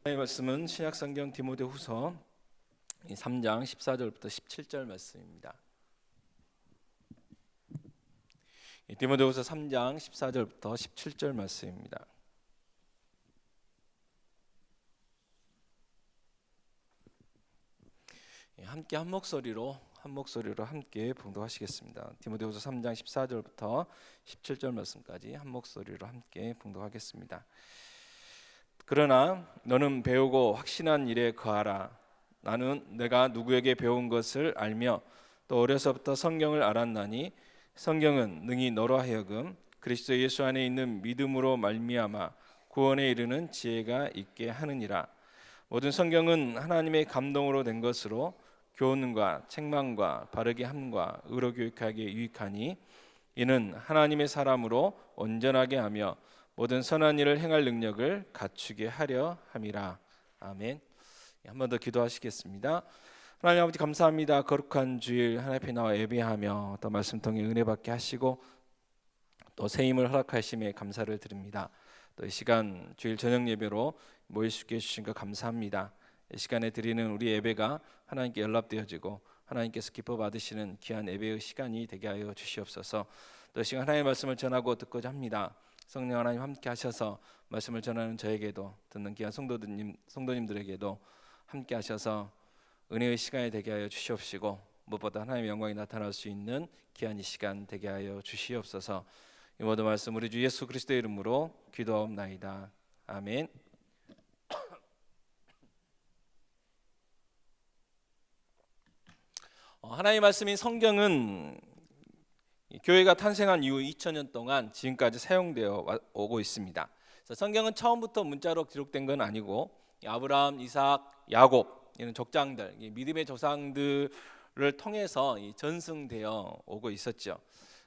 이 말씀은 신약성경 디모데후서 3장 14절부터 17절 말씀입니다. 디모데후서 3장 14절부터 17절 말씀입니다. 함께 한 목소리로 함께 봉독하시겠습니다. 디모데후서 3장 14절부터 17절 말씀까지 한 목소리로 함께 봉독하겠습니다. 그러나 너는 배우고 확신한 일에 거하라. 나는 내가 누구에게 배운 것을 알며 또 어려서부터 성경을 알았나니 성경은 능히 너로 하여금 그리스도 예수 안에 있는 믿음으로 말미암아 구원에 이르는 지혜가 있게 하느니라. 모든 성경은 하나님의 감동으로 된 것으로 교훈과 책망과 바르게 함과 의로 교육하기에 유익하니 이는 하나님의 사람으로 온전하게 하며 모든 선한 일을 행할 능력을 갖추게 하려 함이라. 아멘. 한 번 더 기도하시겠습니다. 하나님 아버지 감사합니다. 거룩한 주일 하나님 앞에 나와 예배하며 또 말씀 통해 은혜 받게 하시고 또 새 힘을 허락하심에 감사를 드립니다. 또 이 시간 주일 저녁 예배로 모일 수 있게 해주신 것 감사합니다. 이 시간에 드리는 우리 예배가 하나님께 연락되어지고 하나님께서 기뻐 받으시는 귀한 예배의 시간이 되게 하여 주시옵소서. 또 이 시간 하나님의 말씀을 전하고 듣고자 합니다. 성령 하나님 함께 하셔서 말씀을 전하는 저에게도 듣는 귀한 성도님들에게도 함께 하셔서 은혜의 시간이 되게 하여 주시옵시고 무엇보다 하나님의 영광이 나타날 수 있는 귀한 이 시간 되게 하여 주시옵소서. 이 모든 말씀 우리 주 예수 그리스도의 이름으로 기도하옵나이다. 아멘. 하나님의 말씀인 성경은 교회가 탄생한 이후 2000년 동안 지금까지 사용되어 오고 있습니다. 성경은 처음부터 문자로 기록된 건 아니고 아브라함, 이삭, 야곱 이런 족장들, 믿음의 조상들을 통해서 전승되어 오고 있었죠.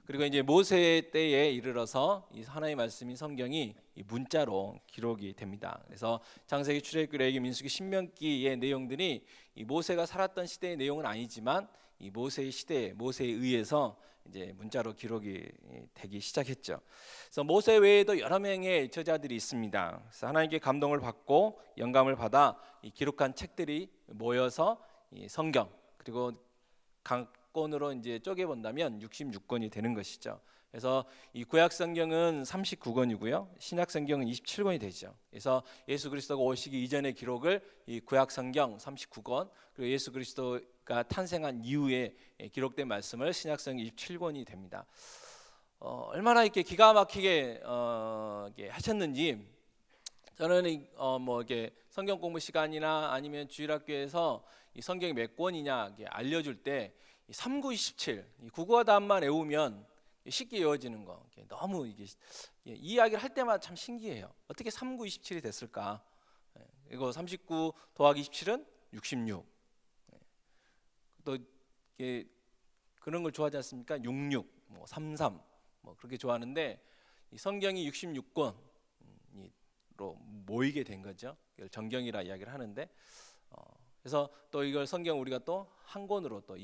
그리고 이제 모세 때에 이르러서 이 하나님의 말씀인 성경이 문자로 기록이 됩니다. 그래서 창세기, 출애굽기, 레위기, 민수기, 신명기의 내용들이 이 모세가 살았던 시대의 내용은 아니지만 이 모세의 시대에 모세에 의해서 이제 문자로 기록이 되기 시작했죠. 그래서 모세 외에도 여러 명의 저자들이 있습니다. 그래서 하나님께 감동을 받고 영감을 받아 이 기록한 책들이 모여서 이 성경, 그리고 각 권으로 이제 쪼개 본다면 66권이 되는 것이죠. 그래서 이 구약 성경은 39권이고요. 신약 성경은 27권이 되죠. 그래서 예수 그리스도가 오시기 이전의 기록을 이 구약 성경 39권, 그리고 예수 그리스도가 탄생한 이후에 기록된 말씀을 신약 성경 27권이 됩니다. 얼마나 이렇게 기가 막히게 이렇게 하셨는지 저는 뭐 이렇게 성경 공부 시간이나 아니면 주일학교에서 이 성경이 몇 권이냐 알려줄 때 3927 국어와 답만 외우면 쉽게 외워지는 거 너무 이게 이야기를 할 때마다 참 신기해요. 어떻게 3927이 됐을까? 이거 39 더하기 27은 66. 또 이게 그런 걸 좋아하지 않습니까? 66, 뭐 33, 뭐 그렇게 좋아하는데 이 성경이 66권으로 모이게 된 거죠. 이걸 정경이라 이야기를 하는데 그래서 또 이걸 성경 우리가 또 한 권으로 또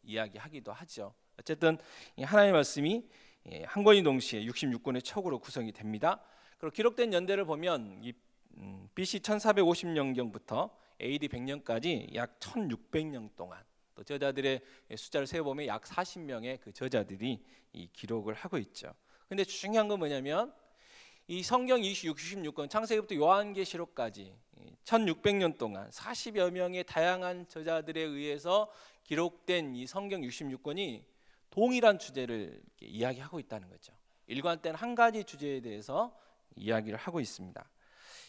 이야기하기도 하죠. 어쨌든 이 하나님의 말씀이 한 권이 동시에 66권의 척으로 구성이 됩니다. 그리고 기록된 연대를 보면 이 BC 1450년경부터 AD 100년까지 약 1600년 동안 또 저자들의 숫자를 세어보면 약 40명의 그 저자들이 이 기록을 하고 있죠. 근데 중요한 건 뭐냐면 이 성경 66권 창세기부터 요한계시록까지 1600년 동안 40여 명의 다양한 저자들에 의해서 기록된 이 성경 66권이 동일한 주제를 이야기하고 있다는 거죠. 일관된 한 가지 주제에 대해서 이야기를 하고 있습니다.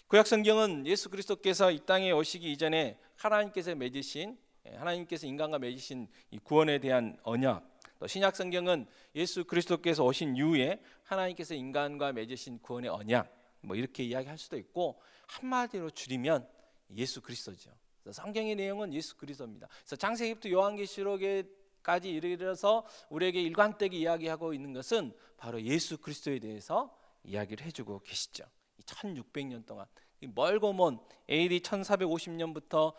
구약 성경은 예수 그리스도께서 이 땅에 오시기 이전에 하나님께서 인간과 맺으신 이 구원에 대한 언약, 또 신약 성경은 예수 그리스도께서 오신 이후에 하나님께서 인간과 맺으신 구원의 언약, 뭐 이렇게 이야기할 수도 있고 한마디로 줄이면 예수 그리스도죠. 성경의 내용은 예수 그리스도입니다. 그래서 창세기부터 요한계시록에까지 이르러서 우리에게 일관되게 이야기하고 있는 것은 바로 예수 그리스도에 대해서 이야기를 해주고 계시죠. 1600년 동안 멀고 먼 AD 1450년부터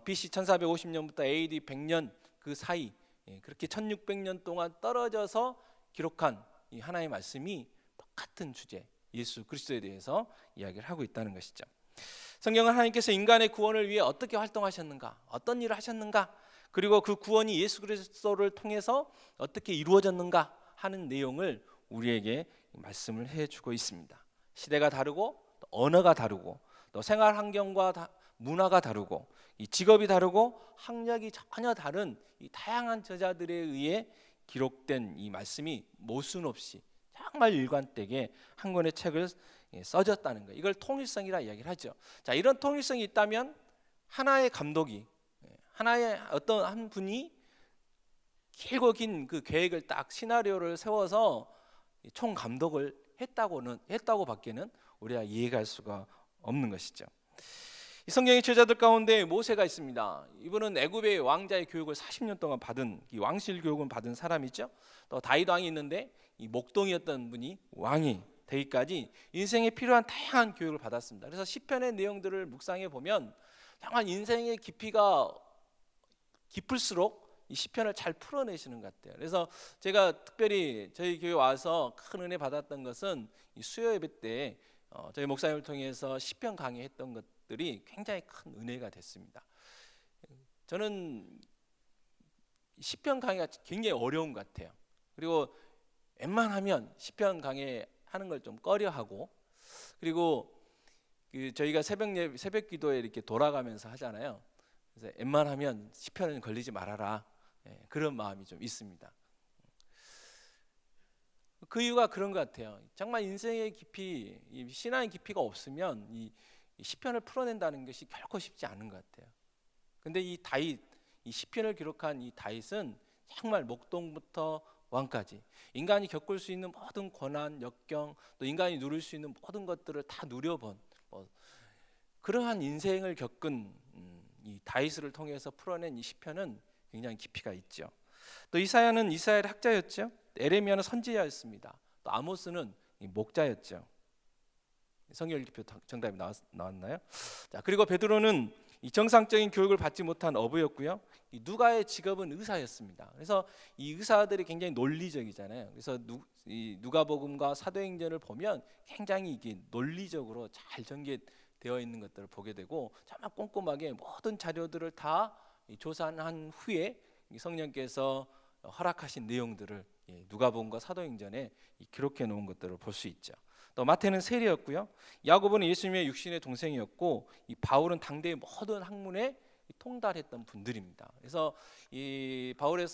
BC 1450년부터 AD 100년 그 사이 그렇게 1600년 동안 떨어져서 기록한 이 하나님의 말씀이 똑같은 주제 예수 그리스도에 대해서 이야기를 하고 있다는 것이죠. 성경은 하나님께서 인간의 구원을 위해 어떻게 활동하셨는가, 어떤 일을 하셨는가, 그리고 그 구원이 예수 그리스도를 통해서 어떻게 이루어졌는가 하는 내용을 우리에게 말씀을 해주고 있습니다. 시대가 다르고 또 언어가 다르고 또 생활 환경과 문화가 다르고 이 직업이 다르고 학력이 전혀 다른 이 다양한 저자들에 의해 기록된 이 말씀이 모순 없이 정말 일관되게 한 권의 책을 써졌다는 거예요. 이걸 통일성이라 이야기를 하죠. 자, 이런 통일성이 있다면 하나의 감독이, 하나의 어떤 한 분이 길고 긴 그 계획을 딱 시나리오를 세워서 총 감독을 했다고 밖에는 우리가 이해할 수가 없는 것이죠. 이 성경의 제자들 가운데 모세가 있습니다. 이분은 애굽의 왕자의 교육을 40년 동안 받은, 이 왕실 교육을 받은 사람이죠. 또 다윗 왕이 있는데 이 목동이었던 분이 왕이 되기까지 인생에 필요한 다양한 교육을 받았습니다. 그래서 시편의 내용들을 묵상해 보면 정말 인생의 깊이가 깊을수록 이 시편을 잘 풀어내시는 것 같아요. 그래서 제가 특별히 저희 교회 와서 큰 은혜 받았던 것은 이 수요 예배 때 저희 목사님을 통해서 시편 강의했던 것들이 굉장히 큰 은혜가 됐습니다. 저는 시편 강의가 굉장히 어려운 것 같아요. 그리고 웬만하면 시편 강의하는 걸 좀 꺼려하고, 그리고 저희가 새벽 기도에 이렇게 돌아가면서 하잖아요. 그래서 웬만하면 시편은 걸리지 말아라, 그런 마음이 좀 있습니다. 그 이유가 그런 것 같아요. 정말 인생의 깊이, 신앙의 깊이가 없으면 이 시편을 풀어낸다는 것이 결코 쉽지 않은 것 같아요. 근데 이 시편을 기록한 이 다윗은 정말 목동부터 왕까지 인간이 겪을 수 있는 모든 고난, 역경, 또 인간이 누릴 수 있는 모든 것들을 다 누려본 그러한 인생을 겪은 이 다윗을 통해서 풀어낸 이 시편은 굉장히 깊이가 있죠. 또 이사야는 이스라엘 학자였죠. 에레미야는 선지자였습니다. 또 아모스는 목자였죠. 성경 읽기표 정답이 나왔나요? 자, 그리고 베드로는 이 정상적인 교육을 받지 못한 어부였고요. 이 누가의 직업은 의사였습니다. 그래서 이 의사들이 굉장히 논리적이잖아요. 그래서 이 누가복음과 사도행전을 보면 굉장히 이게 논리적으로 잘 전개되어 있는 것들을 보게 되고 정말 꼼꼼하게 모든 자료들을 다 조사한 후에 성령께서 허락하신 내용들을 누가복음과 사도행전에 기록해 놓은 것들을 볼 수 있죠. 또 마태는 세리였고요. 야고보는 예수님의 육신의 동생이었고, 이 바울은 당대의 모든 학문에 통달했던 분들입니다. 그래서 이 바울의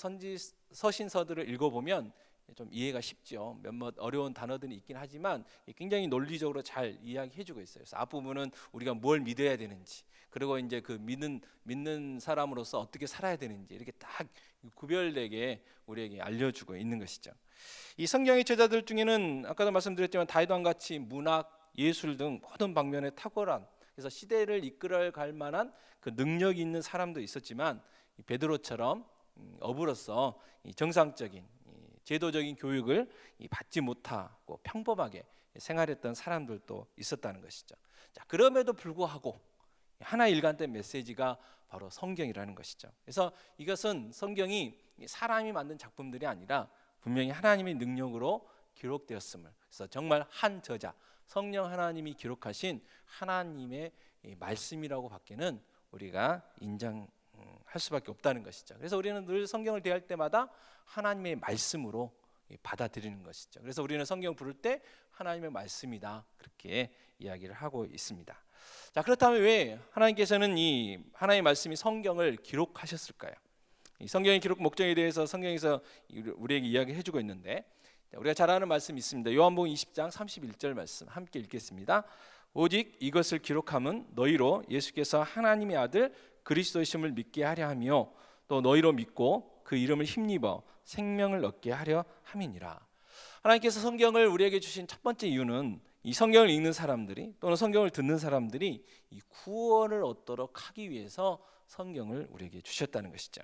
서신서들을 읽어보면 좀 이해가 쉽죠. 몇몇 어려운 단어들이 있긴 하지만 굉장히 논리적으로 잘 이야기해주고 있어요. 그래서 앞부분은 우리가 뭘 믿어야 되는지, 그리고 이제 그 믿는 사람으로서 어떻게 살아야 되는지 이렇게 딱 구별되게 우리에게 알려주고 있는 것이죠. 이 성경의 제자들 중에는 아까도 말씀드렸지만 다윗 왕 같이 문학, 예술 등 모든 방면에 탁월한, 그래서 시대를 이끌어갈 만한 그 능력이 있는 사람도 있었지만 베드로처럼 어부로서 정상적인 제도적인 교육을 받지 못하고 평범하게 생활했던 사람들도 있었다는 것이죠. 자, 그럼에도 불구하고 하나의 일관된 메시지가 바로 성경이라는 것이죠. 그래서 이것은 성경이 사람이 만든 작품들이 아니라 분명히 하나님의 능력으로 기록되었음을, 그래서 정말 한 저자 성령 하나님이 기록하신 하나님의 말씀이라고 밖에는 우리가 인정할 수밖에 없다는 것이죠. 그래서 우리는 늘 성경을 대할 때마다 하나님의 말씀으로 받아들이는 것이죠. 그래서 우리는 성경을 부를 때 하나님의 말씀이다, 그렇게 이야기를 하고 있습니다. 자, 그렇다면 왜 하나님께서는 이 하나님의 말씀이 성경을 기록하셨을까요? 이 성경의 기록 목적에 대해서 성경에서 우리에게 이야기해주고 있는데, 우리가 잘 아는 말씀이 있습니다. 요한복음 20장 31절 말씀 함께 읽겠습니다. 오직 이것을 기록함은 너희로 예수께서 하나님의 아들 그리스도이심을 믿게 하려 하며 또 너희로 믿고 그 이름을 힘입어 생명을 얻게 하려 함이니라. 하나님께서 성경을 우리에게 주신 첫 번째 이유는 이 성경을 읽는 사람들이 또는 성경을 듣는 사람들이 이 구원을 얻도록 하기 위해서 성경을 우리에게 주셨다는 것이죠.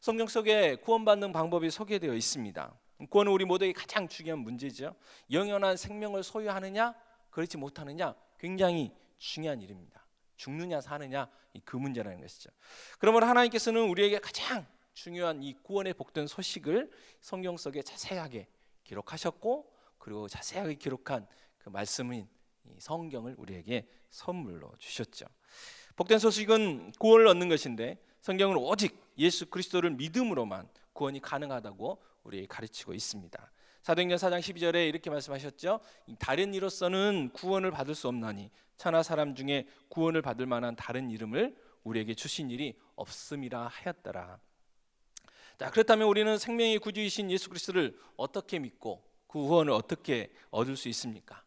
성경 속에 구원받는 방법이 소개되어 있습니다. 구원은 우리 모두에게 가장 중요한 문제죠. 영원한 생명을 소유하느냐 그렇지 못하느냐 굉장히 중요한 일입니다. 죽느냐 사느냐 그 문제라는 것이죠. 그러므로 하나님께서는 우리에게 가장 중요한 이 구원의 복된 소식을 성경 속에 자세하게 기록하셨고, 그리고 자세하게 기록한 그 말씀인 이 성경을 우리에게 선물로 주셨죠. 복된 소식은 구원을 얻는 것인데 성경은 오직 예수 그리스도를 믿음으로만 구원이 가능하다고 우리에게 가르치고 있습니다. 사도행전 4장 12절에 이렇게 말씀하셨죠. 다른 이로서는 구원을 받을 수 없나니 천하 사람 중에 구원을 받을 만한 다른 이름을 우리에게 주신 일이 없음이라 하였더라. 자, 그렇다면 우리는 생명의 구주이신 예수 그리스도를 어떻게 믿고 그 구원을 어떻게 얻을 수 있습니까?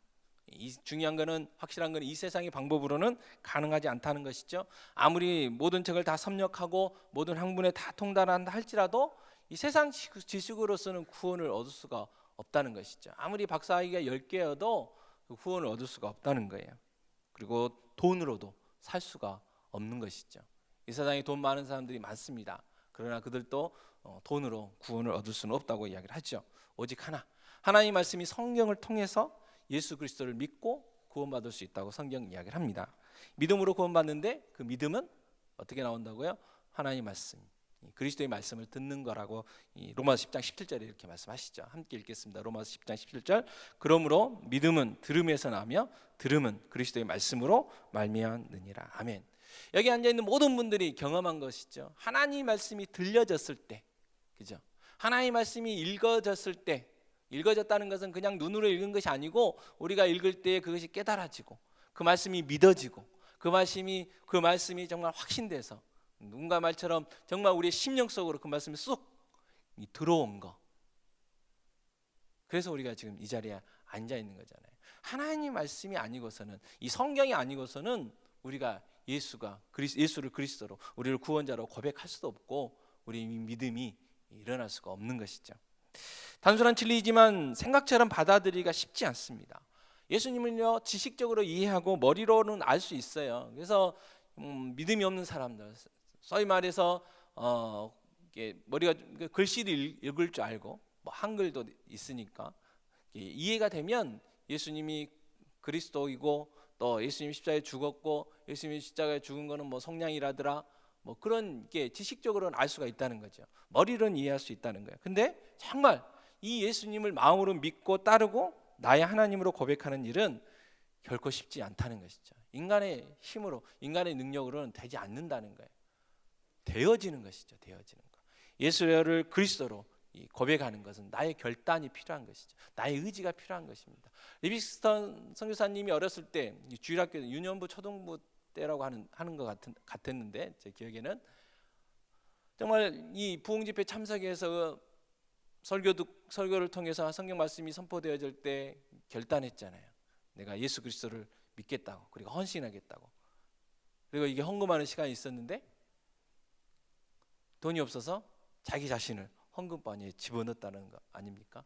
이 중요한 거는, 확실한 거는 이 세상의 방법으로는 가능하지 않다는 것이죠. 아무리 모든 책을 다 섭렵하고 모든 학문에 다 통달한다 할지라도 이 세상 지식으로서는 구원을 얻을 수가 없다는 것이죠. 아무리 박사학위가 10개여도 그 구원을 얻을 수가 없다는 거예요. 그리고 돈으로도 살 수가 없는 것이죠. 이 세상에 돈 많은 사람들이 많습니다. 그러나 그들도 돈으로 구원을 얻을 수는 없다고 이야기를 하죠. 오직 하나님 말씀이 성경을 통해서 예수 그리스도를 믿고 구원받을 수 있다고 성경 이야기를 합니다. 믿음으로 구원받는데 그 믿음은 어떻게 나온다고요? 하나님 말씀, 그리스도의 말씀을 듣는 거라고 로마서 10장 17절에 이렇게 말씀하시죠. 함께 읽겠습니다. 로마서 10장 17절. 그러므로 믿음은 들음에서 나며 들음은 그리스도의 말씀으로 말미암느니라. 아멘. 여기 앉아있는 모든 분들이 경험한 것이죠. 하나님 말씀이 들려졌을 때, 그죠? 하나님 말씀이 읽어졌을 때, 읽어졌다는 것은 그냥 눈으로 읽은 것이 아니고 우리가 읽을 때 그것이 깨달아지고 그 말씀이 믿어지고 그 말씀이 정말 확신돼서 누군가 말처럼 정말 우리의 심령 속으로 그 말씀이 쑥 들어온 거. 그래서 우리가 지금 이 자리에 앉아 있는 거잖아요. 하나님 말씀이 아니고서는, 이 성경이 아니고서는 우리가 예수를 그리스도로, 우리를 구원자로 고백할 수도 없고 우리 믿음이 일어날 수가 없는 것이죠. 단순한 진리이지만 생각처럼 받아들이기가 쉽지 않습니다. 예수님을요, 지식적으로 이해하고 머리로는 알 수 있어요. 그래서 믿음이 없는 사람들, 소위 말해서 머리가 글씨도 읽을 줄 알고 뭐 한글도 있으니까 이해가 되면 예수님이 그리스도이고 또 예수님이 십자가에 죽었고 예수님이 십자가에 죽은 거는 뭐 성량이라더라, 뭐 그런 게 지식적으로는 알 수가 있다는 거죠. 머리로는 이해할 수 있다는 거예요. 근데 정말 이 예수님을 마음으로 믿고 따르고 나의 하나님으로 고백하는 일은 결코 쉽지 않다는 것이죠. 인간의 힘으로, 인간의 능력으로는 되지 않는다는 거예요. 되어지는 것이죠. 되어지는 것. 예수를 그리스도로 고백하는 것은 나의 결단이 필요한 것이죠. 나의 의지가 필요한 것입니다. 리비스턴 선교사님이 어렸을 때 주일학교 유년부 초등부 때라고 하는 것 같았는데, 제 기억에는 정말 이 부흥집회 참석해서 설교를 통해서 성경 말씀이 선포되어질 때 결단했잖아요. 내가 예수 그리스도를 믿겠다고, 그리고 헌신하겠다고. 그리고 이게 헌금하는 시간이 있었는데 돈이 없어서 자기 자신을 헌금바니에 집어넣었다는 거 아닙니까?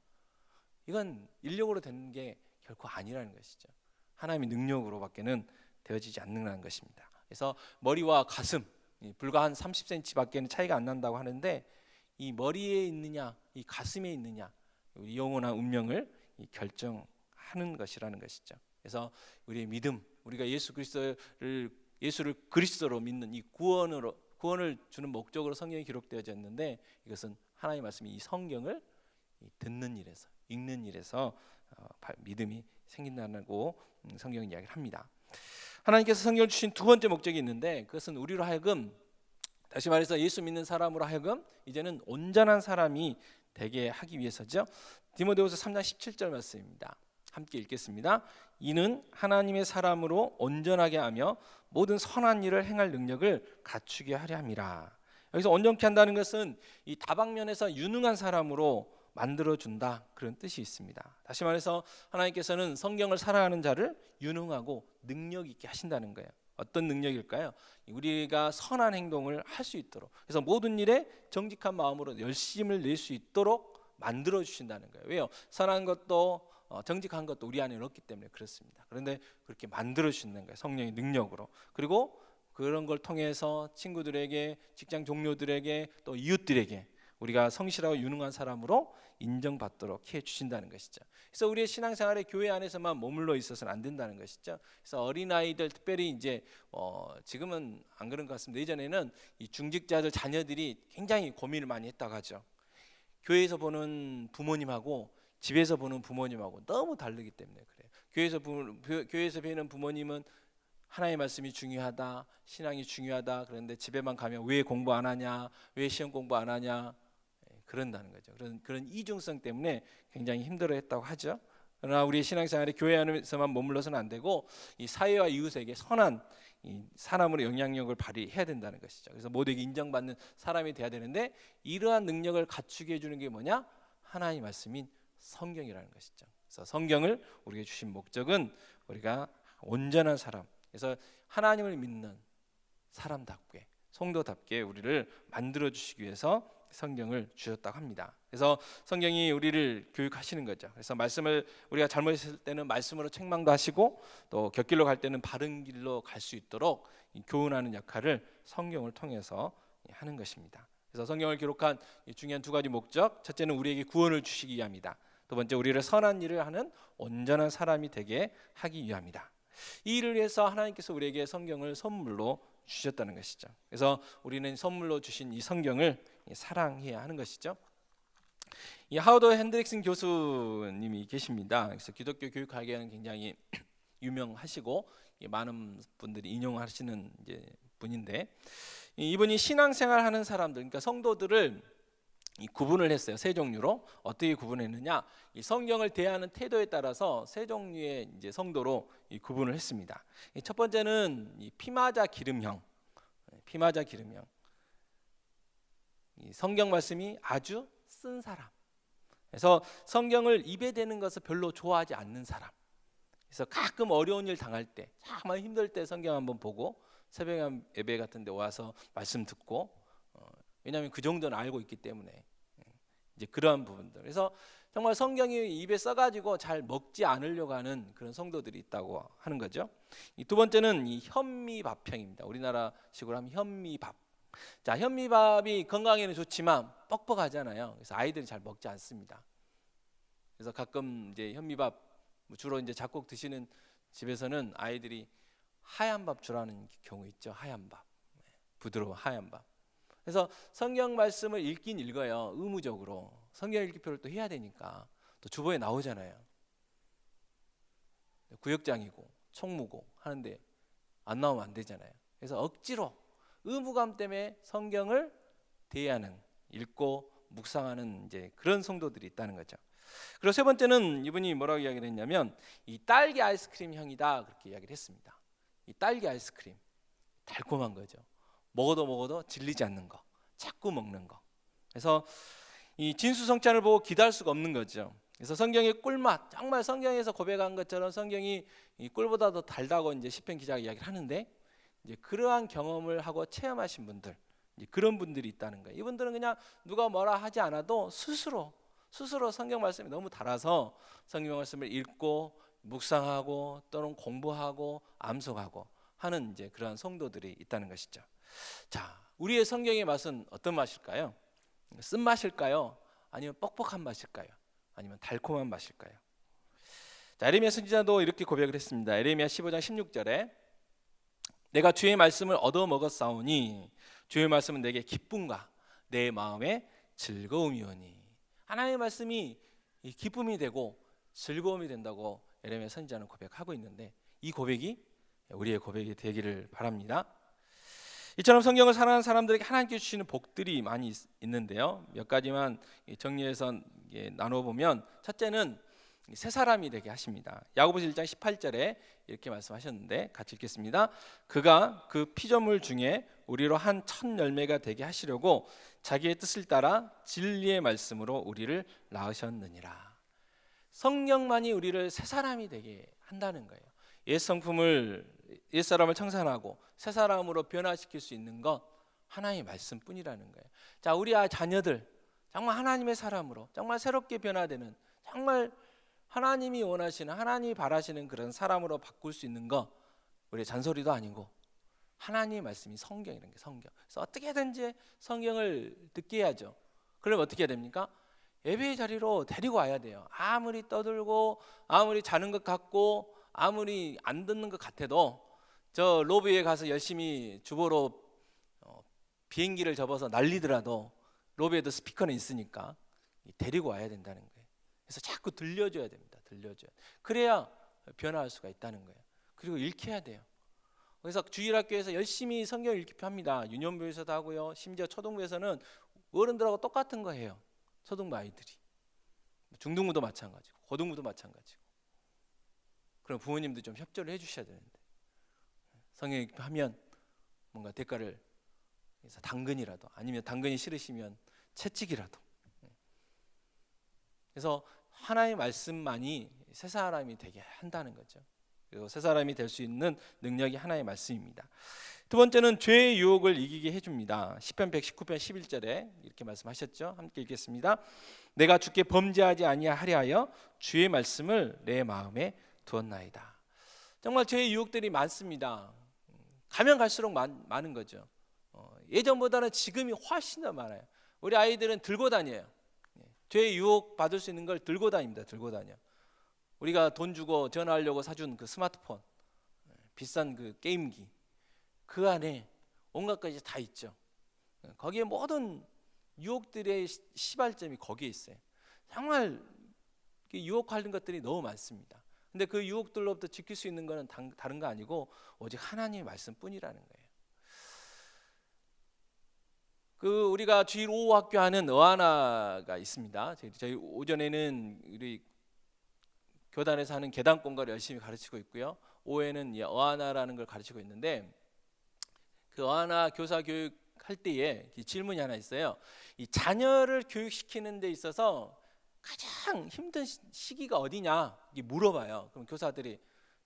이건 인력으로 되는 게 결코 아니라는 것이죠. 하나님의 능력으로밖에는 되어지지 않는다는 것입니다. 그래서 머리와 가슴, 불과 한 30cm밖에는 차이가 안 난다고 하는데, 이 머리에 있느냐, 이 가슴에 있느냐, 우리 영원한 운명을 결정하는 것이라는 것이죠. 그래서 우리의 믿음, 우리가 예수를 그리스도로 믿는 이 구원을 주는 목적으로 성경이 기록되어져 있는데, 이것은 하나님의 말씀이 이 성경을 듣는 일에서, 읽는 일에서 믿음이 생긴다고 성경은 이야기를 합니다. 하나님께서 성경을 주신 두 번째 목적이 있는데, 그것은 우리로 하여금, 다시 말해서 예수 믿는 사람으로 하여금 이제는 온전한 사람이 되게 하기 위해서죠. 디모데후서 3장 17절 말씀입니다. 함께 읽겠습니다. 이는 하나님의 사람으로 온전하게 하며 모든 선한 일을 행할 능력을 갖추게 하려 함이라. 여기서 온전케 한다는 것은 이 다방면에서 유능한 사람으로 만들어준다, 그런 뜻이 있습니다. 다시 말해서 하나님께서는 성경을 살아가는 자를 유능하고 능력 있게 하신다는 거예요. 어떤 능력일까요? 우리가 선한 행동을 할 수 있도록, 그래서 모든 일에 정직한 마음으로 열심을 낼 수 있도록 만들어 주신다는 거예요. 왜요? 선한 것도 정직한 것도 우리 안에 없기 때문에 그렇습니다. 그런데 그렇게 만들어 주시는 거예요, 성령의 능력으로. 그리고 그런 걸 통해서 친구들에게, 직장 동료들에게, 또 이웃들에게 우리가 성실하고 유능한 사람으로 인정받도록 해 주신다는 것이죠. 그래서 우리의 신앙생활에 교회 안에서만 머물러 있어서는 안 된다는 것이죠. 그래서 어린아이들, 특별히 이제 지금은 안 그런 것 같습니다. 예전에는 이 중직자들 자녀들이 굉장히 고민을 많이 했다고 하죠. 교회에서 보는 부모님하고 집에서 보는 부모님하고 너무 다르기 때문에 그래요. 교회에서 배우는 부모님은 하나님의 말씀이 중요하다, 신앙이 중요하다. 그런데 집에만 가면 왜 공부 안 하냐, 왜 시험 공부 안 하냐, 그런다는 거죠. 그런 이중성 때문에 굉장히 힘들어했다고 하죠. 그러나 우리의 신앙생활에 교회 안에서만 머물러서는 안 되고 이 사회와 이웃에게 선한 이 사람으로 영향력을 발휘해야 된다는 것이죠. 그래서 모두에게 인정받는 사람이 돼야 되는데 이러한 능력을 갖추게 해주는 게 뭐냐? 하나님의 말씀인 성경이라는 것이죠. 그래서 성경을 우리에게 주신 목적은 우리가 온전한 사람, 그래서 하나님을 믿는 사람답게, 성도답게 우리를 만들어 주시기 위해서 성경을 주셨다고 합니다. 그래서 성경이 우리를 교육하시는 거죠. 그래서 말씀을 우리가 잘못했을 때는 말씀으로 책망도 하시고 또 곁길로 갈 때는 바른 길로 갈 수 있도록 교훈하는 역할을 성경을 통해서 하는 것입니다. 그래서 성경을 기록한 중요한 두 가지 목적, 첫째는 우리에게 구원을 주시기 위함이다. 두 번째, 우리를 선한 일을 하는 온전한 사람이 되게 하기 위함이다. 이 일을 위해서 하나님께서 우리에게 성경을 선물로 주셨다는 것이죠. 그래서 우리는 선물로 주신 이 성경을 사랑해야 하는 것이죠. 이 하워드 핸드릭슨 교수님이 계십니다. 그래서 기독교 교육학에는 굉장히 유명하시고 많은 분들이 인용하시는 분인데, 이분이 신앙생활하는 사람들, 그러니까 성도들을 구분을 했어요. 세 종류로. 어떻게 구분했느냐? 이 성경을 대하는 태도에 따라서 세 종류의 성도로 구분을 했습니다. 첫 번째는 이 피마자 기름형. 이 성경 말씀이 아주 쓴 사람. 그래서 성경을 입에 대는 것을 별로 좋아하지 않는 사람. 그래서 가끔 어려운 일 당할 때, 정말 힘들 때 성경 한번 보고 새벽 예배 같은 데 와서 말씀 듣고, 왜냐하면 그 정도는 알고 있기 때문에 그러한 부분들. 그래서 정말 성경이 입에 써가지고 잘 먹지 않으려고 하는 그런 성도들이 있다고 하는 거죠. 이 두 번째는 이 현미밥형입니다. 우리나라식으로 하면 현미밥. 자, 현미밥이 건강에는 좋지만 뻑뻑하잖아요. 그래서 아이들이 잘 먹지 않습니다. 그래서 가끔 현미밥 주로 잡곡 드시는 집에서는 아이들이 하얀 밥 주라는 경우 있죠. 하얀 밥, 부드러운 하얀 밥. 그래서 성경 말씀을 읽긴 읽어요. 의무적으로 성경 읽기표를 또 해야 되니까 또 주보에 나오잖아요. 구역장이고 총무고 하는데 안 나오면 안 되잖아요. 그래서 억지로 의무감 때문에 성경을 대하는, 읽고 묵상하는 그런 성도들이 있다는 거죠. 그리고 세 번째는 이분이 뭐라고 이야기를 했냐면 이 딸기 아이스크림 향이다, 그렇게 이야기를 했습니다. 이 딸기 아이스크림 달콤한 거죠. 먹어도 질리지 않는 거, 자꾸 먹는 거. 그래서 이 진수성찬을 보고 기다릴 수가 없는 거죠. 그래서 성경의 꿀맛, 정말 성경에서 고백한 것처럼 성경이 이 꿀보다 더 달다고 시편 기자가 이야기를 하는데, 그러한 경험을 하고 체험하신 분들, 그런 분들이 있다는 거예요. 이분들은 그냥 누가 뭐라 하지 않아도 스스로 성경 말씀이 너무 달아서 성경 말씀을 읽고 묵상하고 또는 공부하고 암송하고 하는 그러한 성도들이 있다는 것이죠. 자, 우리의 성경의 맛은 어떤 맛일까요? 쓴 맛일까요? 아니면 뻑뻑한 맛일까요? 아니면 달콤한 맛일까요? 자, 에레미야 선지자도 이렇게 고백을 했습니다. 에레미야 15장 16절에 내가 주의 말씀을 얻어 먹었사오니 주의 말씀은 내게 기쁨과 내 마음의 즐거움이오니. 하나님의 말씀이 기쁨이 되고 즐거움이 된다고 에레미야 선지자는 고백하고 있는데, 이 고백이 우리의 고백이 되기를 바랍니다. 이처럼 성경을 사랑하는 사람들에게 하나님께 주시는 복들이 많이 있는데요. 몇 가지만 정리해서 나눠보면, 첫째는 새 사람이 되게 하십니다. 야고보서 1장 18절에 이렇게 말씀하셨는데 같이 읽겠습니다. 그가 그 피조물 중에 우리로 한 첫 열매가 되게 하시려고 자기의 뜻을 따라 진리의 말씀으로 우리를 낳으셨느니라. 성경만이 우리를 새 사람이 되게 한다는 거예요. 옛사람을 청산하고 새 사람으로 변화시킬 수 있는 것 하나님의 말씀뿐이라는 거예요. 자, 우리 자녀들 정말 하나님의 사람으로 정말 새롭게 변화되는, 정말 하나님이 원하시는, 하나님이 바라시는 그런 사람으로 바꿀 수 있는 거 우리의 잔소리도 아니고 하나님의 말씀이 성경이라는 게 성경. 그래서 어떻게든지 성경을 듣게 해야죠. 그러면 어떻게 해야 됩니까? 예배의 자리로 데리고 와야 돼요. 아무리 떠들고 아무리 자는 것 같고 아무리 안 듣는 것 같아도 저 로비에 가서 열심히 주보로 비행기를 접어서 날리더라도 로비에도 스피커는 있으니까 데리고 와야 된다는 거예요. 그래서 자꾸 들려줘야 됩니다. 들려줘야. 그래야 변화할 수가 있다는 거예요. 그리고 읽혀야 돼요. 그래서 주일학교에서 열심히 성경을 읽게 합니다. 유년부에서도 하고요. 심지어 초등부에서는 어른들하고 똑같은 거 해요. 초등부 아이들이. 중등부도 마찬가지고 고등부도 마찬가지고. 그럼 부모님도 좀 협조를 해주셔야 되는데 성경 읽기 하면 뭔가 대가를 해서 당근이라도, 아니면 당근이 싫으시면 채찍이라도. 그래서 하나의 말씀만이 새 사람이 되게 한다는 거죠. 그리고 새 사람이 될 수 있는 능력이 하나의 말씀입니다. 두 번째는 죄의 유혹을 이기게 해줍니다. 시편 119편 11절에 이렇게 말씀하셨죠. 함께 읽겠습니다. 내가 주께 범죄하지 아니하려 하여 주의 말씀을 내 마음에 두었나이다. 정말 죄의 유혹들이 많습니다. 가면 갈수록 많은 거죠. 예전보다는 지금이 훨씬 더 많아요. 우리 아이들은 들고 다녀요. 죄의 유혹 받을 수 있는 걸 들고 다닙니다. 들고 다녀. 우리가 돈 주고 전화하려고 사준 그 스마트폰, 비싼 그 게임기, 그 안에 온갖 것이 다 있죠. 거기에 모든 유혹들의 시발점이 거기에 있어요. 정말 유혹하는 것들이 너무 많습니다. 근데 그 유혹들로부터 지킬 수 있는 것은 다른 거 아니고 오직 하나님의 말씀뿐이라는 거예요. 우리가 주일 오후 학교 하는 어하나가 있습니다. 저희 오전에는 우리 교단에서 하는 계단 공과를 열심히 가르치고 있고요. 오후에는 어하나라는 걸 가르치고 있는데, 그 어하나 교사 교육할 때에 질문이 하나 있어요. 이 자녀를 교육시키는 데 있어서 가장 힘든 시기가 어디냐 이게 물어봐요. 그럼 교사들이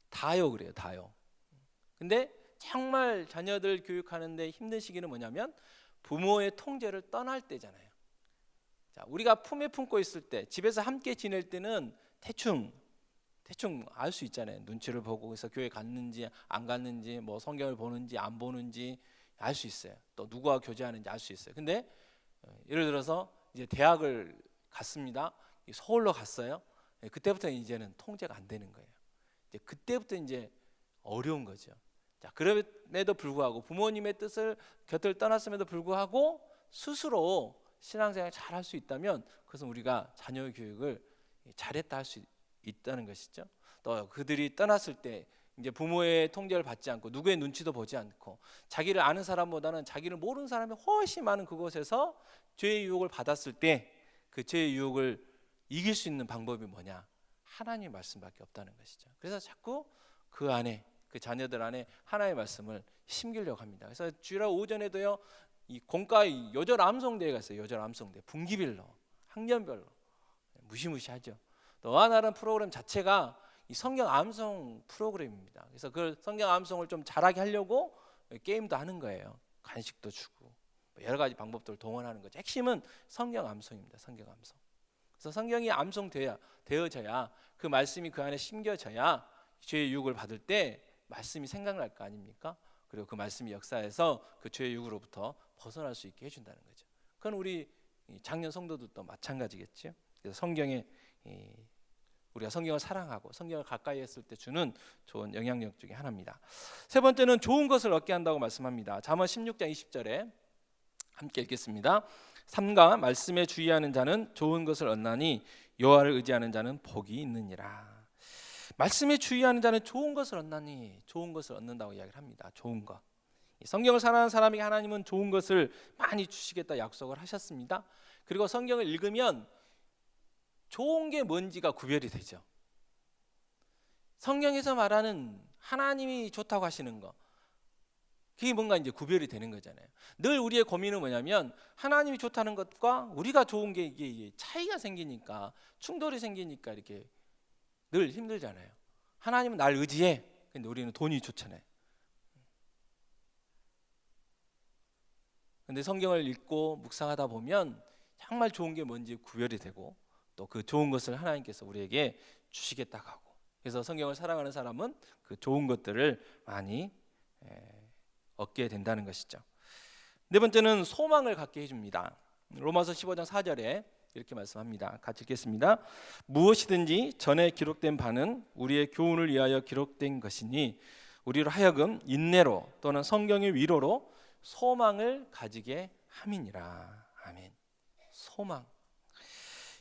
다요 그래요. 다요. 근데 정말 자녀들 교육하는데 힘든 시기는 뭐냐면 부모의 통제를 떠날 때잖아요. 자, 우리가 품에 품고 있을 때, 집에서 함께 지낼 때는 대충 알 수 있잖아요. 눈치를 보고 그래서 교회 갔는지 안 갔는지, 뭐 성경을 보는지 안 보는지 알 수 있어요. 또 누구와 교제하는지 알 수 있어요. 근데 예를 들어서 이제 대학을 갔습니다. 서울로 갔어요. 그때부터 이제는 통제가 안 되는 거예요. 이제 그때부터 이제 어려운 거죠. 자, 그럼에도 불구하고 부모님의 뜻을 곁을 떠났음에도 불구하고 스스로 신앙생활 잘 할 수 있다면 그것은 우리가 자녀 교육을 잘했다 할 수 있다는 것이죠. 또 그들이 떠났을 때 이제 부모의 통제를 받지 않고 누구의 눈치도 보지 않고 자기를 아는 사람보다는 자기를 모르는 사람이 훨씬 많은 그곳에서 죄의 유혹을 받았을 때 그 죄의 유혹을 이길 수 있는 방법이 뭐냐? 하나님의 말씀밖에 없다는 것이죠. 그래서 자꾸 그 안에, 그 자녀들 안에 하나님의 말씀을 심기려고 합니다. 그래서 주일 오전에도요, 이 공과 여절 암송대회가 있어요. 여절 암송대, 분기별로, 학년별로 무시무시하죠. 또 어하나라는 프로그램 자체가 이 성경 암송 프로그램입니다. 그래서 그 성경 암송을 좀 잘하게 하려고 게임도 하는 거예요. 간식도 주고 여러 가지 방법들을 동원하는 거죠. 핵심은 성경 암송입니다. 성경 암송. 그래서 성경이 암송되어져야, 그 말씀이 그 안에 심겨져야 죄의 유혹을 받을 때 말씀이 생각날 거 아닙니까? 그리고 그 말씀이 역사해서 그 죄의 유혹으로부터 벗어날 수 있게 해준다는 거죠. 그건 우리 작년 성도들도 마찬가지겠죠. 그래서 성경에 우리가 성경을 사랑하고 성경을 가까이 했을 때 주는 좋은 영향력 중에 하나입니다. 세 번째는 좋은 것을 얻게 한다고 말씀합니다. 잠언 16장 20절에 함께 읽겠습니다. 삼가 말씀에 주의하는 자는 좋은 것을 얻나니 여호와를 의지하는 자는 복이 있느니라. 말씀에 주의하는 자는 좋은 것을 얻나니, 좋은 것을 얻는다고 이야기를 합니다. 좋은 것. 성경을 사랑하는 사람에게 하나님은 좋은 것을 많이 주시겠다 약속을 하셨습니다. 그리고 성경을 읽으면 좋은 게 뭔지가 구별이 되죠. 성경에서 말하는 하나님이 좋다고 하시는 거, 그게 뭔가 이제 구별이 되는 거잖아요. 늘 우리의 고민은 뭐냐면 하나님이 좋다는 것과 우리가 좋은 게 이게 차이가 생기니까, 충돌이 생기니까 이렇게 늘 힘들잖아요. 하나님은 날 의지해. 근데 우리는 돈이 좋잖아요. 근데 성경을 읽고 묵상하다 보면 정말 좋은 게 뭔지 구별이 되고, 또 그 좋은 것을 하나님께서 우리에게 주시겠다고 하고, 그래서 성경을 사랑하는 사람은 그 좋은 것들을 많이 얻게 된다는 것이죠. 네 번째는 소망을 갖게 해줍니다. 로마서 15장 4절에 이렇게 말씀합니다. 같이 읽겠습니다. 무엇이든지 전에 기록된 바는 우리의 교훈을 위하여 기록된 것이니 우리로 하여금 인내로 또는 성경의 위로로 소망을 가지게 함이니라. 아멘. 소망.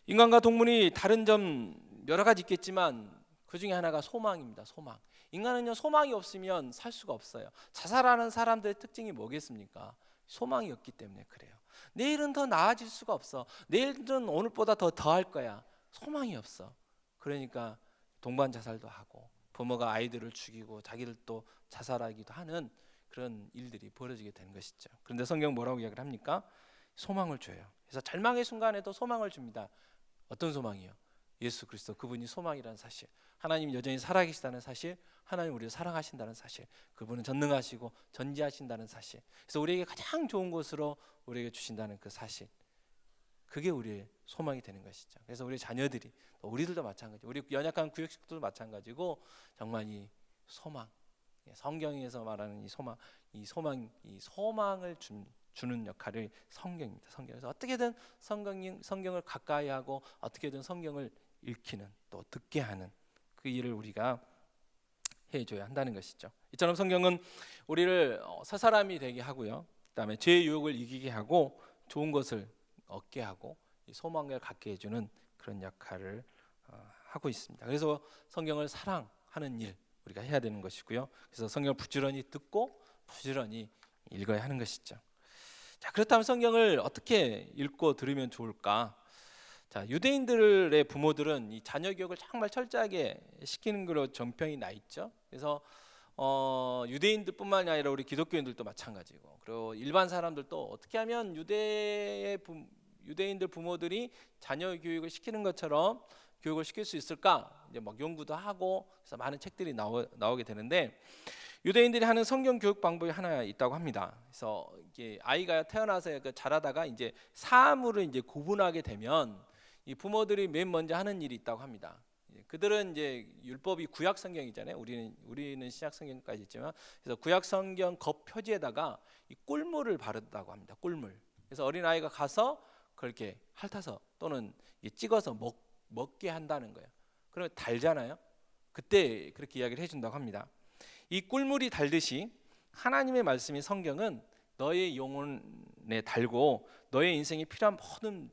인간과 동물이 다른 점 여러 가지 있겠지만 그 중에 하나가 소망입니다. 소망. 인간은요, 소망이 없으면 살 수가 없어요. 자살하는 사람들의 특징이 뭐겠습니까? 소망이 없기 때문에 그래요. 내일은 더 나아질 수가 없어. 내일은 오늘보다 더 할 거야. 소망이 없어. 그러니까 동반 자살도 하고, 부모가 아이들을 죽이고 자기를 또 자살하기도 하는 그런 일들이 벌어지게 되는 것이죠. 그런데 성경 뭐라고 이야기를 합니까? 소망을 줘요. 그래서 절망의 순간에도 소망을 줍니다. 어떤 소망이요? 예수 그리스도, 그분이 소망이라는 사실, 하나님이 여전히 살아계시다는 사실, 하나님 우리를 사랑하신다는 사실, 그분은 전능하시고 전지하신다는 사실, 그래서 우리에게 가장 좋은 것으로 우리에게 주신다는 그 사실, 그게 우리의 소망이 되는 것이죠. 그래서 우리 자녀들이, 우리들도 마찬가지, 우리 연약한 구역식들도 마찬가지고, 정말 이 소망, 성경에서 말하는 이 소망을 주는 역할을 성경입니다. 성경에서 어떻게든 성경을 가까이 하고, 어떻게든 성경을 읽히는, 또 듣게 하는 그 일을 우리가 해줘야 한다는 것이죠. 이처럼 성경은 우리를 새 사람이 되게 하고요, 그다음에 죄의 유혹을 이기게 하고, 좋은 것을 얻게 하고, 이 소망을 갖게 해주는 그런 역할을 하고 있습니다. 그래서 성경을 사랑하는 일 우리가 해야 되는 것이고요. 그래서 성경을 부지런히 듣고 부지런히 읽어야 하는 것이죠. 자, 그렇다면 성경을 어떻게 읽고 들으면 좋을까? 자, 유대인들의 부모들은 이 자녀 교육을 정말 철저하게 시키는 걸로 정평이 나 있죠. 그래서 유대인들뿐만이 아니라 우리 기독교인들도 마찬가지고, 그리고 일반 사람들도 어떻게 하면 유대인들 부모들이 자녀 교육을 시키는 것처럼 교육을 시킬 수 있을까? 이제 막 연구도 하고, 그래서 많은 책들이 나오게 되는데, 유대인들이 하는 성경 교육 방법이 하나 있다고 합니다. 그래서 이게 아이가 태어나서 자라다가 이제 사물을 이제 구분하게 되면 이 부모들이 맨 먼저 하는 일이 있다고 합니다. 그들은 이제 율법이 구약 성경이잖아요. 우리는 신약 성경까지 있지만, 그래서 구약 성경 겉 표지에다가 이 꿀물을 바른다고 합니다. 꿀물. 그래서 어린 아이가 가서 그렇게 핥아서 또는 찍어서 먹게 한다는 거예요. 그러면 달잖아요. 그때 그렇게 이야기를 해준다고 합니다. 이 꿀물이 달듯이 하나님의 말씀인 성경은 너의 영혼에 달고 너의 인생에 필요한 모든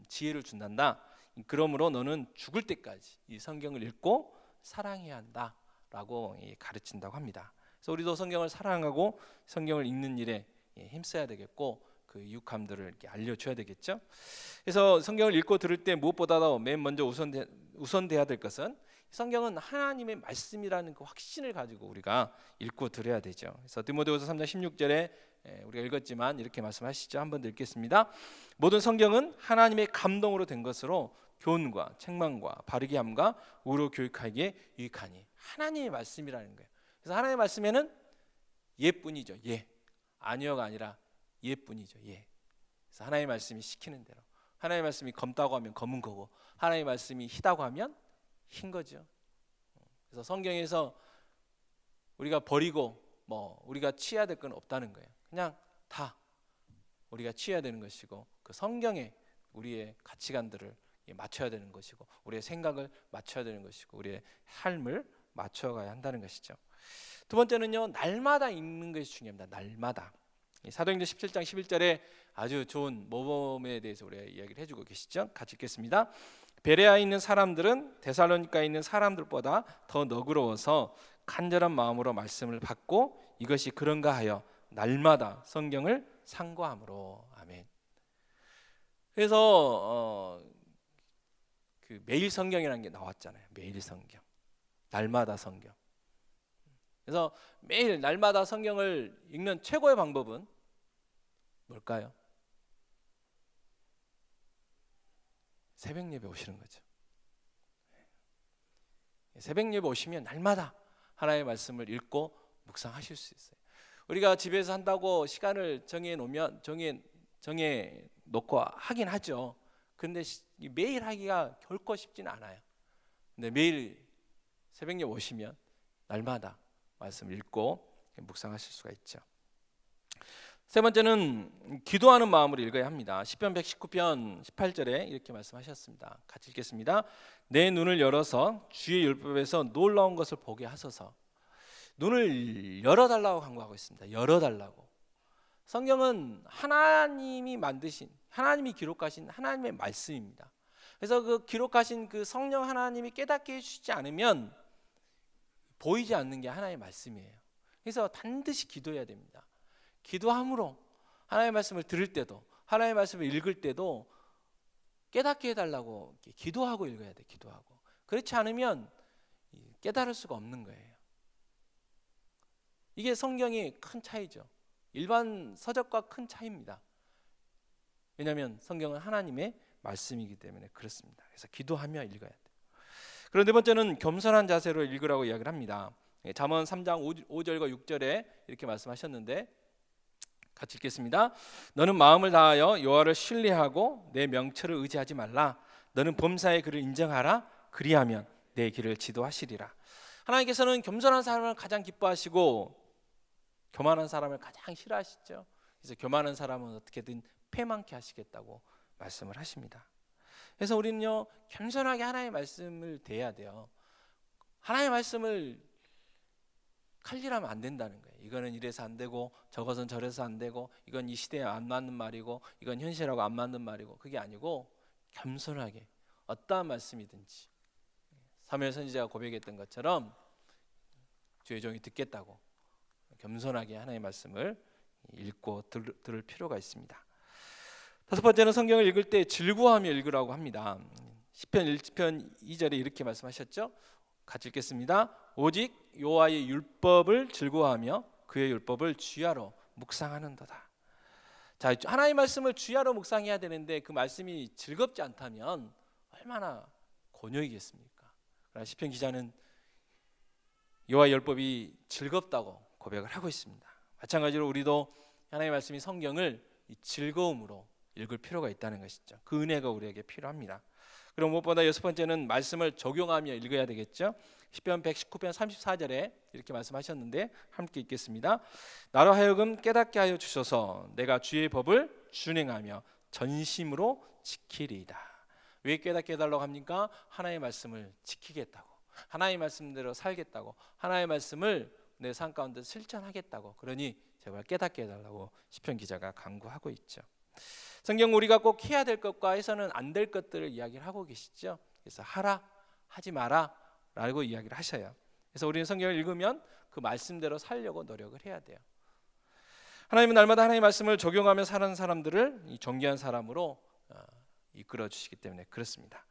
지혜를 준단다. 그러므로 너는 죽을 때까지 이 성경을 읽고 사랑해야 한다라고 가르친다고 합니다. 그래서 우리도 성경을 사랑하고 성경을 읽는 일에 힘써야 되겠고, 그 유익함들을 이렇게 알려줘야 되겠죠. 그래서 성경을 읽고 들을 때 무엇보다도 맨 먼저 우선돼야 될 것은, 성경은 하나님의 말씀이라는 그 확신을 가지고 우리가 읽고 들어야 되죠. 그래서 디모데후서 3장 16절에 우리가 읽었지만 이렇게 말씀하시죠. 한번 더 읽겠습니다. 모든 성경은 하나님의 감동으로 된 것으로 교훈과 책망과 바르게 함과 의로 교육하기에 유익하니. 하나님의 말씀이라는 거예요. 그래서 하나님의 말씀에는 예뿐이죠. 예. 아니요가 아니라 예뿐이죠. 예. 그래서 하나님의 말씀이 시키는 대로, 하나님의 말씀이 검다고 하면 검은 거고, 하나님의 말씀이 희다고 하면 흰 거죠. 그래서 성경에서 우리가 버리고 우리가 취해야 될 건 없다는 거예요. 그냥 다 우리가 취해야 되는 것이고, 그 성경에 우리의 가치관들을 맞춰야 되는 것이고, 우리의 생각을 맞춰야 되는 것이고, 우리의 삶을 맞춰가야 한다는 것이죠. 두 번째는요, 날마다 읽는 것이 중요합니다. 날마다. 사도행전 17장 11절에 아주 좋은 모범에 대해서 우리가 이야기를 해주고 계시죠. 같이 읽겠습니다. 베레아에 있는 사람들은 데살로니가에 있는 사람들보다 더 너그러워서 간절한 마음으로 말씀을 받고 이것이 그런가 하여 날마다 성경을 상고함으로. 아멘. 그래서 그 매일 성경이라는 게 나왔잖아요. 매일 성경, 날마다 성경. 그래서 매일 날마다 성경을 읽는 최고의 방법은 뭘까요? 새벽 예배 오시는 거죠. 새벽 예배 오시면 날마다 하나님의 말씀을 읽고 묵상하실 수 있어요. 우리가 집에서 한다고 시간을 정해 놓고 하긴 하죠. 근데 매일 하기가 결코 쉽지는 않아요. 근데 매일 새벽 예배 오시면 날마다 말씀을 읽고 묵상하실 수가 있죠. 세 번째는 기도하는 마음으로 읽어야 합니다. 시편 119편 18절에 이렇게 말씀하셨습니다. 같이 읽겠습니다. 내 눈을 열어서 주의 율법에서 놀라운 것을 보게 하소서. 눈을 열어달라고 간구하고 있습니다. 열어달라고. 성경은 하나님이 만드신, 하나님이 기록하신 하나님의 말씀입니다. 그래서 그 기록하신 그 성령 하나님이 깨닫게 해주시지 않으면 보이지 않는 게 하나님의 말씀이에요. 그래서 반드시 기도해야 됩니다. 기도함으로 하나님의 말씀을 들을 때도, 하나님의 말씀을 읽을 때도 깨닫게 해달라고 기도하고 읽어야 돼. 기도하고. 그렇지 않으면 깨달을 수가 없는 거예요. 이게 성경이 큰 차이죠. 일반 서적과 큰 차이입니다. 왜냐하면 성경은 하나님의 말씀이기 때문에 그렇습니다. 그래서 기도하며 읽어야 돼요. 그리고 네 번째는 겸손한 자세로 읽으라고 이야기를 합니다. 잠언 3장 5절과 6절에 이렇게 말씀하셨는데 같이 읽겠습니다. 너는 마음을 다하여 여호와를 신뢰하고 내 명철을 의지하지 말라. 너는 범사의 그를 인정하라. 그리하면 내 길을 지도하시리라. 하나님께서는 겸손한 사람을 가장 기뻐하시고 교만한 사람을 가장 싫어하시죠. 그래서 교만한 사람은 어떻게든 패망케 하시겠다고 말씀을 하십니다. 그래서 우리는요 겸손하게 하나님의 말씀을 대해야 돼요. 하나님의 말씀을 칼질하면 안 된다는 거예요. 이거는 이래서 안 되고 저것은 저래서 안 되고 이건 이 시대에 안 맞는 말이고 이건 현실하고 안 맞는 말이고 그게 아니고 겸손하게 어떠한 말씀이든지 사무엘 선지자가 고백했던 것처럼 주의 종이 듣겠다고 겸손하게 하나님의 말씀을 읽고 들을 필요가 있습니다. 다섯 번째는 성경을 읽을 때 즐거워하며 읽으라고 합니다. 시편 1편 2절에 이렇게 말씀하셨죠. 같이 읽겠습니다. 오직 여호와의 율법을 즐거워하며 그의 율법을 주야로 묵상하는도다. 자, 하나님의 말씀을 주야로 묵상해야 되는데 그 말씀이 즐겁지 않다면 얼마나 곤욕이겠습니까? 그러나 시편 기자는 여호와의 율법이 즐겁다고 고백을 하고 있습니다. 마찬가지로 우리도 하나님의 말씀이 성경을 즐거움으로 읽을 필요가 있다는 것이죠. 그 은혜가 우리에게 필요합니다. 그리고 무엇보다 여섯 번째는 말씀을 적용하며 읽어야 되겠죠. 시편 119편 34절에 이렇게 말씀하셨는데 함께 읽겠습니다. 나로 하여금 깨닫게 하여 주셔서 내가 주의 법을 준행하며 전심으로 지키리이다. 왜 깨닫게 해달라고 합니까? 하나님의 말씀을 지키겠다고, 하나님의 말씀대로 살겠다고, 하나님의 말씀을 내 삶 가운데 실천하겠다고. 그러니 제발 깨닫게 해달라고 시편 기자가 간구하고 있죠. 성경 우리가 꼭 해야 될 것과 해서는 안 될 것들을 이야기를 하고 계시죠. 그래서 하라, 하지 마라 라고 이야기를 하셔요. 그래서 우리는 성경을 읽으면 그 말씀대로 살려고 노력을 해야 돼요. 하나님은 날마다 하나님의 말씀을 적용하며 사는 사람들을 이 존귀한 사람으로 이끌어 주시기 때문에 그렇습니다.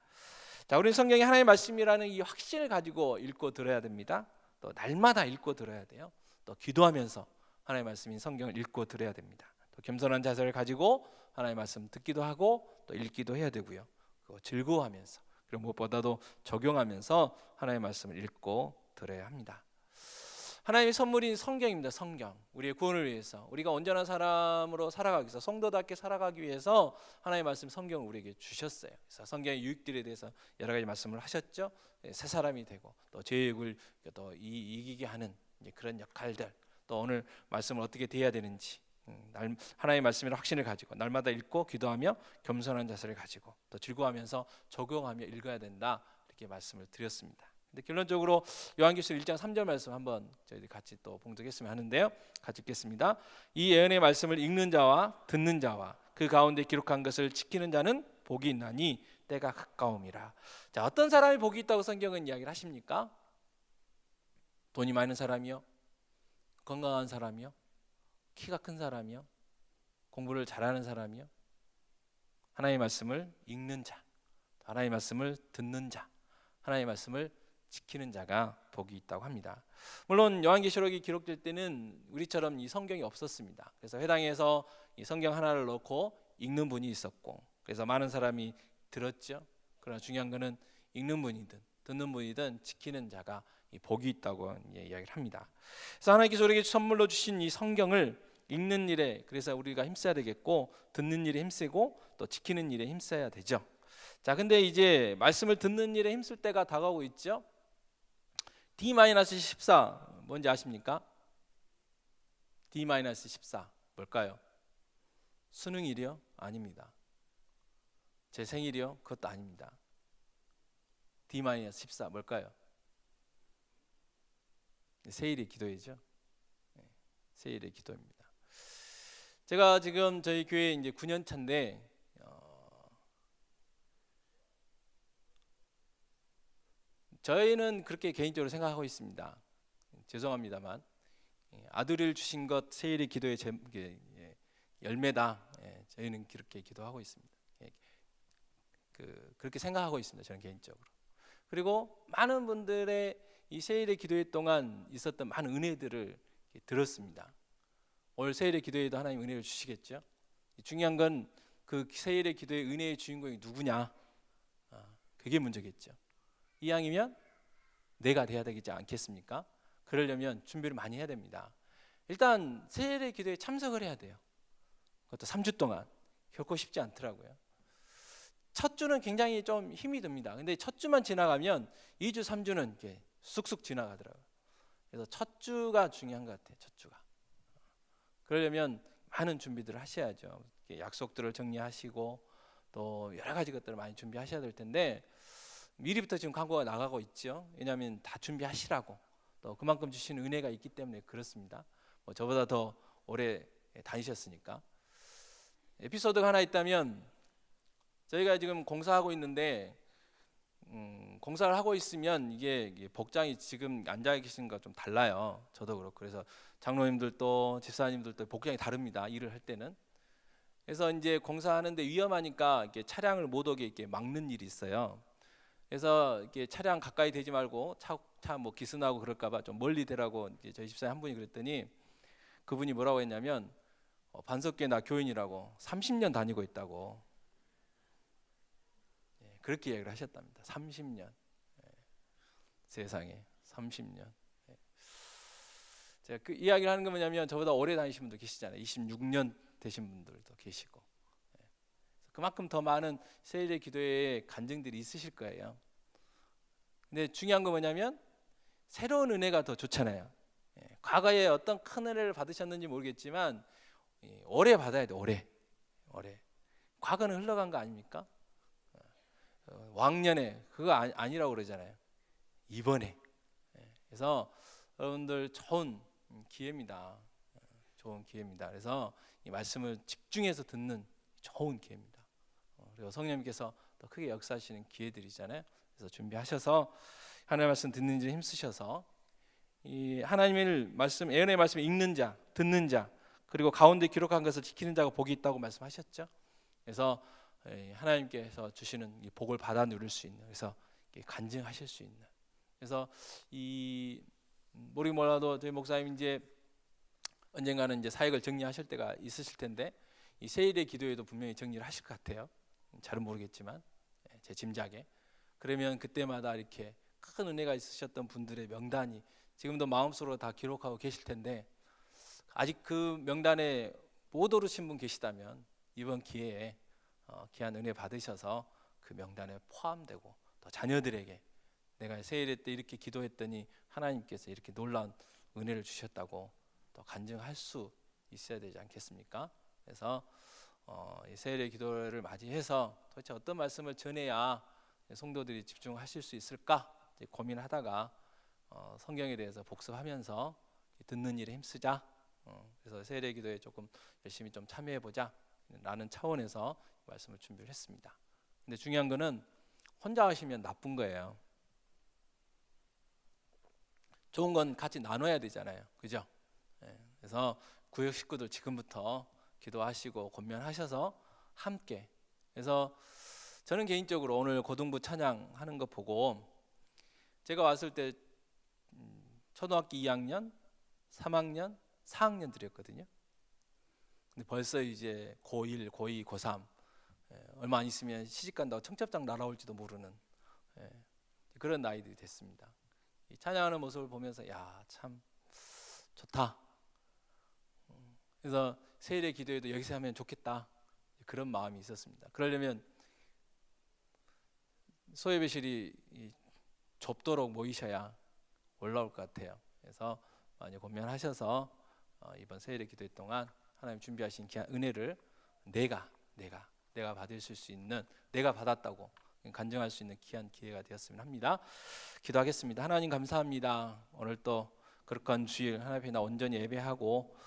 자, 우리는 성경이 하나님의 말씀이라는 이 확신을 가지고 읽고 들어야 됩니다. 또 날마다 읽고 들어야 돼요. 또 기도하면서 하나님의 말씀인 성경을 읽고 들어야 됩니다. 또 겸손한 자세를 가지고 하나님의 말씀 듣기도 하고 또 읽기도 해야 되고요. 그거 즐거워하면서 그리고 무엇보다도 적용하면서 하나님의 말씀을 읽고 들어야 합니다. 하나님의 선물인 성경입니다. 성경. 우리의 구원을 위해서, 우리가 온전한 사람으로 살아가기 위해서, 성도답게 살아가기 위해서 하나님의 말씀 성경을 우리에게 주셨어요. 그래서 성경의 유익들에 대해서 여러 가지 말씀을 하셨죠. 새 사람이 되고 또 죄악을 또 이기게 하는 그런 역할들, 또 오늘 말씀을 어떻게 대해야 되는지 하나님의 말씀이라 확신을 가지고 날마다 읽고 기도하며 겸손한 자세를 가지고 또 즐거워하면서 적용하며 읽어야 된다, 이렇게 말씀을 드렸습니다. 근데 결론적으로 요한계시록 1장 3절 말씀 한번 저희들 같이 또 봉독했으면 하는데요. 같이 읽겠습니다. 이 예언의 말씀을 읽는 자와 듣는 자와 그 가운데 기록한 것을 지키는 자는 복이 있나니 때가 가까움이라. 자, 어떤 사람이 복이 있다고 성경은 이야기를 하십니까? 돈이 많은 사람이요? 건강한 사람이요? 키가 큰 사람이요? 공부를 잘하는 사람이요? 하나님의 말씀을 읽는 자, 하나님의 말씀을 듣는 자, 하나님의 말씀을 지키는 자가 복이 있다고 합니다. 물론 요한계시록이 기록될 때는 우리처럼 이 성경이 없었습니다. 그래서 회당에서 이 성경 하나를 놓고 읽는 분이 있었고, 그래서 많은 사람이 들었죠. 그러나 중요한 것은 읽는 분이든 듣는 분이든 지키는 자가 이 복이 있다고 이야기를 합니다. 그래서 하나님께서 우리에게 선물로 주신 이 성경을 읽는 일에 그래서 우리가 힘써야 되겠고, 듣는 일에 힘쓰고 또 지키는 일에 힘써야 되죠. 자, 근데 이제 말씀을 듣는 일에 힘쓸 때가 다가오고 있죠. D-14 뭔지 아십니까? D-14 뭘까요? 수능일이요? 아닙니다. 제 생일이요? 그것도 아닙니다. D-14 뭘까요? 세일의 기도이죠. 세일의 기도입니다. 제가 지금 저희 교회 이제 9년 차인데 저희는 그렇게 개인적으로 생각하고 있습니다. 죄송합니다만 아들을 주신 것 세일의 기도의 열매다. 저희는 그렇게 기도하고 있습니다. 그렇게 생각하고 있습니다. 저는 개인적으로. 그리고 많은 분들의 이 세일의 기도회 동안 있었던 많은 은혜들을 들었습니다. 올 세일의 기도회도 하나님 은혜를 주시겠죠. 중요한 건 그 세일의 기도의 은혜의 주인공이 누구냐, 그게 문제겠죠. 이왕이면 내가 돼야 되지 않겠습니까? 그러려면 준비를 많이 해야 됩니다. 일단 세일의 기도에 참석을 해야 돼요. 그것도 3주 동안. 결코 쉽지 않더라고요. 첫 주는 굉장히 좀 힘이 듭니다. 근데 첫 주만 지나가면 2주, 3주는 이렇게 쑥쑥 지나가더라고요. 그래서 첫 주가 중요한 것 같아요. 첫 주가. 그러려면 많은 준비들을 하셔야죠. 약속들을 정리하시고 또 여러 가지 것들을 많이 준비하셔야 될 텐데 미리부터 지금 광고가 나가고 있죠. 왜냐하면 다 준비하시라고, 또 그만큼 주시는 은혜가 있기 때문에 그렇습니다. 저보다 더 오래 다니셨으니까. 에피소드가 하나 있다면, 저희가 지금 공사하고 있는데 공사를 하고 있으면 이게 복장이 지금 앉아 계신 거 좀 달라요. 저도 그렇고. 그래서 장로님들도 집사님들도 복장이 다릅니다. 일을 할 때는. 그래서 이제 공사하는데 위험하니까 이렇게 차량을 못 오게 이렇게 막는 일이 있어요. 그래서 이렇게 차량 가까이 대지 말고 차 뭐 기스나고 그럴까봐 좀 멀리 대라고 이제 저희 집사님 한 분이 그랬더니, 그분이 뭐라고 했냐면 반석계 나 교인이라고 30년 다니고 있다고. 그렇게 얘기를 하셨답니다. 30년. 세상에 30년. 제가 그 이야기를 하는 건 뭐냐면, 저보다 오래 다니신 분도 계시잖아요. 26년 되신 분들도 계시고. 그만큼 더 많은 세일의 기도에 간증들이 있으실 거예요. 근데 중요한 건 뭐냐면 새로운 은혜가 더 좋잖아요. 과거에 어떤 큰 은혜를 받으셨는지 모르겠지만 오래 받아야 돼. 오래. 과거는 흘러간 거 아닙니까? 왕년에 그거 아니라고 그러잖아요. 이번에. 그래서 여러분들 좋은 기회입니다. 좋은 기회입니다. 그래서 이 말씀을 집중해서 듣는 좋은 기회입니다. 그리고 성령님께서 더 크게 역사하시는 기회들이잖아요. 그래서 준비하셔서 하나님의 말씀 듣는 데 힘쓰셔서 이 하나님의 말씀, 예언의 말씀 읽는 자, 듣는 자, 그리고 가운데 기록한 것을 지키는 자가 복이 있다고 말씀하셨죠. 그래서 하나님께서 주시는 이 복을 받아 누릴 수 있는, 그래서 간증하실 수 있는. 그래서 이 모르긴 몰라도 저희 목사님 이제 언젠가는 이제 사역을 정리하실 때가 있으실 텐데, 이 세일의 기도에도 분명히 정리를 하실 것 같아요. 잘은 모르겠지만 제 짐작에. 그러면 그때마다 이렇게 큰 은혜가 있으셨던 분들의 명단이 지금도 마음속으로 다 기록하고 계실 텐데, 아직 그 명단에 못 오르신 분 계시다면 이번 기회에 귀한 은혜 받으셔서 그 명단에 포함되고, 또 자녀들에게 내가 세일회 때 이렇게 기도했더니 하나님께서 이렇게 놀라운 은혜를 주셨다고 또 간증할 수 있어야 되지 않겠습니까? 그래서 이 세일의 기도를 맞이해서 도대체 어떤 말씀을 전해야 성도들이 집중하실 수 있을까 고민하다가 성경에 대해서 복습하면서 듣는 일에 힘쓰자. 그래서 세일의 기도에 조금 열심히 좀 참여해보자 라는 차원에서 말씀을 준비를 했습니다. 근데 중요한 거는 혼자 하시면 나쁜 거예요. 좋은 건 같이 나눠야 되잖아요. 그죠? 그래서 구역 식구들 지금부터 기도하시고 권면하셔서 함께. 그래서 저는 개인적으로 오늘 고등부 찬양하는 거 보고, 제가 왔을 때 초등학교 2학년, 3학년, 4학년 들였거든요. 근데 벌써 이제 고1, 고2, 고3 얼마 안 있으면 시집간다고 청첩장 날아올지도 모르는 그런 나이들이 됐습니다. 이 찬양하는 모습을 보면서 야, 참 좋다. 그래서 세일의 기도에도 여기서 하면 좋겠다, 그런 마음이 있었습니다. 그러려면 소예배실이 좁도록 모이셔야 올라올 것 같아요. 그래서 많이 권면하셔서 이번 세일의 기도회 동안 하나님 준비하신 귀한 은혜를 내가 받을 수 있는, 내가 받았다고 간증할 수 있는 귀한 기회가 되었으면 합니다. 기도하겠습니다. 하나님 감사합니다. 오늘 또 거룩한 주일 하나님 앞에 나 온전히 예배하고